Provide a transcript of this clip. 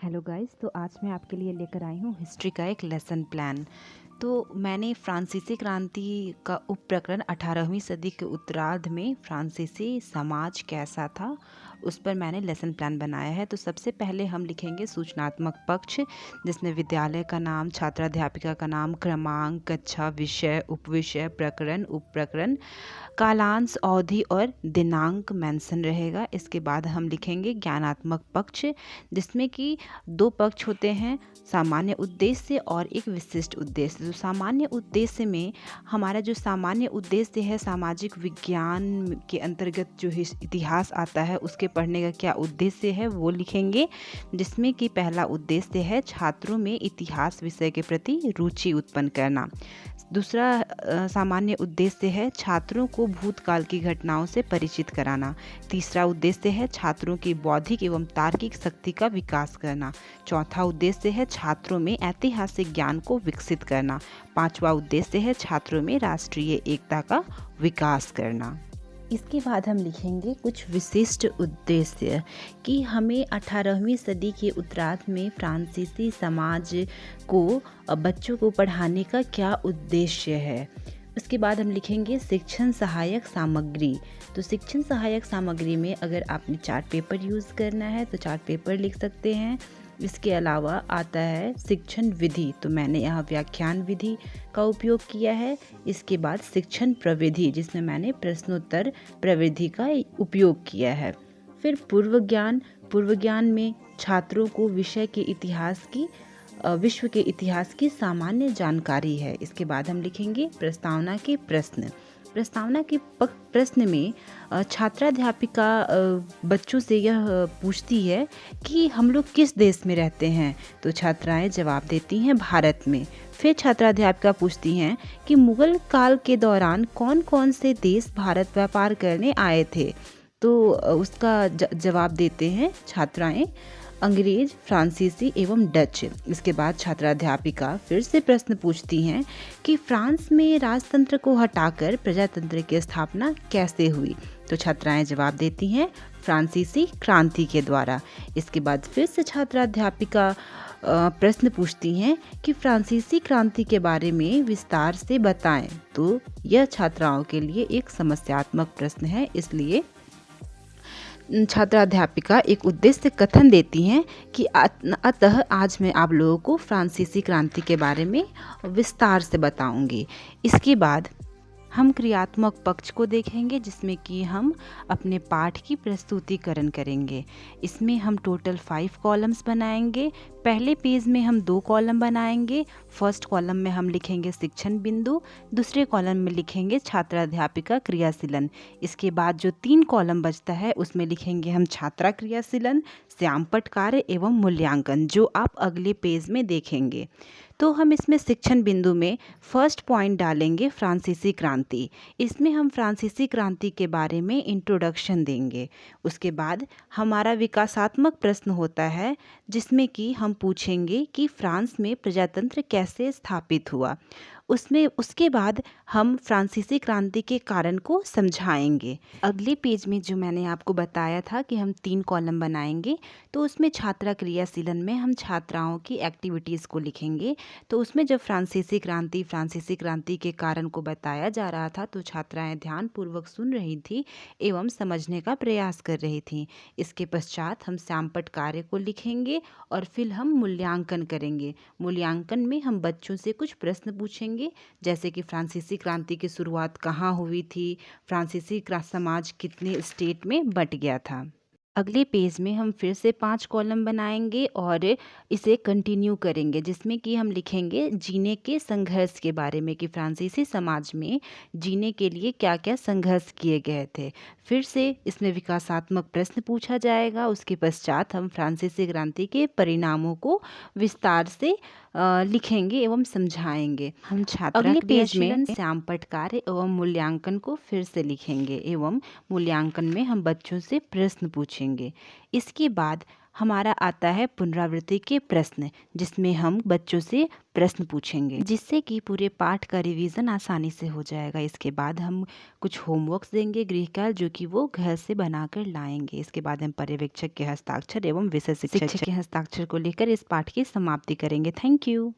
Hello guys, तो आज मैं आपके लिए लेकर आई हूँ हिस्ट्री का एक लेसन प्लान। तो मैंने फ्रांसीसी क्रांति का उप प्रकरण 18वीं सदी के उत्तरार्ध में फ्रांसीसी समाज कैसा था उस पर मैंने लेसन प्लान बनाया है। तो सबसे पहले हम लिखेंगे सूचनात्मक पक्ष, जिसमें विद्यालय का नाम, छात्राध्यापिका का नाम, क्रमांक, कक्षा, विषय, उपविषय, प्रकरण, उप प्रकरण, कालांश, अवधि और दिनांक मेंशन रहेगा। इसके बाद हम लिखेंगे ज्ञानात्मक पक्ष, जिसमें कि दो पक्ष होते हैं, सामान्य उद्देश्य और एक विशिष्ट उद्देश्य। तो सामान्य उद्देश्य में हमारा जो सामान्य उद्देश्य है, सामाजिक विज्ञान के अंतर्गत जो इतिहास आता है उसके पढ़ने का क्या उद्देश्य है वो लिखेंगे, जिसमें कि पहला उद्देश्य है छात्रों में इतिहास विषय के प्रति रुचि उत्पन्न करना। दूसरा सामान्य उद्देश्य है छात्रों को भूतकाल की घटनाओं से परिचित कराना। तीसरा उद्देश्य है छात्रों की बौद्धिक एवं तार्किक शक्ति का विकास करना। चौथा उद्देश्य है छात्रों में ऐतिहासिक ज्ञान को विकसित करना। पांचवा उद्देश्य है छात्रों में राष्ट्रीय एकता का विकास करना। इसके बाद हम लिखेंगे कुछ विशिष्ट उद्देश्य कि हमें 18वीं सदी के उत्तरार्ध में फ्रांसीसी समाज को बच्चों को पढ़ाने का क्या उद्देश्य है। उसके बाद हम लिखेंगे शिक्षण सहायक सामग्री। तो शिक्षण सहायक सामग्री में अगर आपने चार्ट पेपर यूज़ करना है तो चार्ट पेपर लिख सकते हैं। इसके अलावा आता है शिक्षण विधि, तो मैंने यहाँ व्याख्यान विधि का उपयोग किया है। इसके बाद शिक्षण प्रविधि, जिसमें मैंने प्रश्नोत्तर प्रविधि का उपयोग किया है। फिर पूर्व ज्ञान में छात्रों को विषय के इतिहास की विश्व के इतिहास की सामान्य जानकारी है। इसके बाद हम लिखेंगे प्रस्तावना के प्रश्न। प्रस्तावना के प्रश्न में छात्राध्यापिका बच्चों से यह पूछती है कि हम लोग किस देश में रहते हैं, तो छात्राएं जवाब देती हैं भारत में। फिर छात्राध्यापिका पूछती हैं कि मुगल काल के दौरान कौन कौन से देश भारत व्यापार करने आए थे, तो उसका जवाब देते हैं छात्राएं अंग्रेज, फ्रांसीसी एवं डच। इसके बाद छात्राध्यापिका फिर से प्रश्न पूछती हैं कि फ्रांस में राजतंत्र को हटाकर प्रजातंत्र की स्थापना कैसे हुई, तो छात्राएं जवाब देती हैं फ्रांसीसी क्रांति के द्वारा। इसके बाद फिर से छात्राध्यापिका प्रश्न पूछती हैं कि फ्रांसीसी क्रांति के बारे में विस्तार से बताएं, तो यह छात्राओं के लिए एक समस्यात्मक प्रश्न है, इसलिए छात्राध्यापिका एक उद्देश्य कथन देती हैं कि अतः आज मैं आप लोगों को फ्रांसीसी क्रांति के बारे में विस्तार से बताऊंगी। इसके बाद हम क्रियात्मक पक्ष को देखेंगे, जिसमें कि हम अपने पाठ की प्रस्तुतिकरण करेंगे। इसमें हम टोटल 5 कॉलम्स बनाएंगे। पहले पेज में हम 2 कॉलम बनाएंगे। फर्स्ट कॉलम में हम लिखेंगे शिक्षण बिंदु, दूसरे कॉलम में लिखेंगे छात्राध्यापिका क्रियाशीलन। इसके बाद जो 3 कॉलम बचता है उसमें लिखेंगे हम छात्रा क्रियाशीलन, श्यामपट्ट कार्य एवं मूल्यांकन, जो आप अगले पेज में देखेंगे। तो हम इसमें शिक्षण बिंदु में फर्स्ट पॉइंट डालेंगे फ्रांसीसी क्रांति। इसमें हम फ्रांसीसी क्रांति के बारे में इंट्रोडक्शन देंगे। उसके बाद हमारा विकासात्मक प्रश्न होता है, जिसमें कि हम पूछेंगे कि फ्रांस में प्रजातंत्र कैसे स्थापित हुआ। उसके बाद हम फ्रांसीसी क्रांति के कारण को समझाएंगे। अगले पेज में जो मैंने आपको बताया था कि हम 3 कॉलम बनाएंगे, तो उसमें छात्रा क्रियाशीलन में हम छात्राओं की एक्टिविटीज़ को लिखेंगे। तो उसमें जब फ्रांसीसी क्रांति के कारण को बताया जा रहा था, तो छात्राएं ध्यानपूर्वक सुन रही थी एवं समझने का प्रयास कर रही थी। इसके पश्चात हम श्यामपट्ट कार्य को लिखेंगे और फिर हम मूल्यांकन करेंगे। मूल्यांकन में हम बच्चों से कुछ प्रश्न पूछेंगे, जैसे कि फ्रांसीसी क्रांति की शुरुआत कहाँ हुई थी, फ्रांसीसी समाज कितने स्टेट में बट गया था। अगले पेज में हम फिर से 5 कॉलम बनाएंगे और इसे कंटिन्यू करेंगे, जिसमें कि हम लिखेंगे जीने के संघर्ष के बारे में कि फ्रांसीसी समाज में जीने के लिए क्या क्या संघर्ष किए गए थे। फिर से इसमें विकासात्मक प्रश्न पूछा जाएगा। उसके पश्चात हम फ्रांसीसी क्रांति के परिणामों को विस्तार से लिखेंगे एवं समझाएंगे। हम छात्रा अगले पेज में श्यामपट्ट कार्य एवं मूल्यांकन को फिर से लिखेंगे एवं मूल्यांकन में हम बच्चों से प्रश्न पूछेंगे। इसके बाद हमारा आता है पुनरावृत्ति के प्रश्न, जिसमें हम बच्चों से प्रश्न पूछेंगे, जिससे कि पूरे पाठ का रिवीजन आसानी से हो जाएगा। इसके बाद हम कुछ होमवर्क्स देंगे गृह कार्य, जो कि वो घर से बनाकर लाएंगे। इसके बाद हम पर्यवेक्षक के हस्ताक्षर एवं विषय शिक्षक के हस्ताक्षर को लेकर इस पाठ की समाप्ति करेंगे। Thank you.